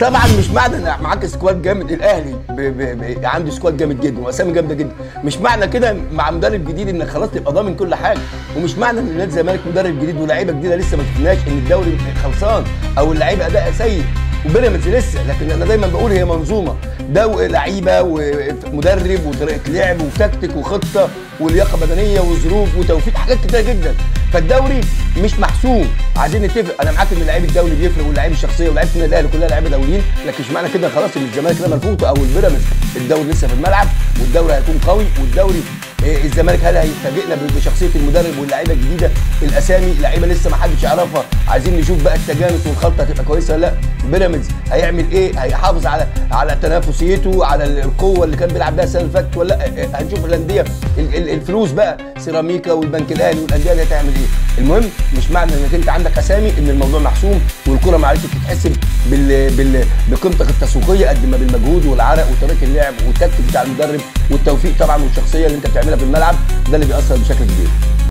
طبعا مش معنى ان معاك سكواد جامد. الاهلي عنده سكواد جامد جدا واسامي جامده جدا، مش معنى كده مع مدرب جديد انك خلاص تبقى ضامن كل حاجه، ومش معنى ان نادي الزمالك مدرب جديد ولاعيبه جديده لسه ما شفناش ان الدوري خلصان او اللعيبه اداء سيء، وبيراميدز لسه. لكن انا دايما بقول هي منظومه، ده لعيبه ومدرب وطريقه لعب وتكتيك وخطه ولياقه بدنيه وظروف وتوفيق، حاجات كتيره جدا. فالدوري مش محسوم، عايزين نتفق. انا معاك ان اللعيب الدولي بيفرق واللعيب الشخصيه ولاعيبه النادي الاهلي كلها لعيبه دوليين، لكن مش معنى كده خلاص ان الزمالك كده منفوخ او البيراميدز. الدوري لسه في الملعب والدوري هيكون قوي، والدوري الزمالك هل هيفاجئنا بشخصيه المدرب واللعيبه الجديده، الاسامي لعيبه لسه ما حدش يعرفها، عايزين نشوف بقى التجانس والخلطه هتبقى كويسه ولا لا. بيراميدز هيعمل ايه؟ هيحافظ على تنافسيته، على القوه اللي كان بيلعب بيها السنه اللي فاتت ولا لا؟ هنشوف الانديه الفلوس بقى، سيراميكا والبنك الاهلي والانديه دي هتعمل ايه. المهم مش معنى انك انت عندك اسامي ان الموضوع محسوم، والكره ما عادش بتتحسب بقيمتك التسويقيه قد ما بالمجهود والعرق وطريقه اللعب والتكتيك بتاع المدرب والتوفيق طبعا والشخصيه اللي انت بتعملها في الملعب، ده اللي بيأثر بشكل كبير.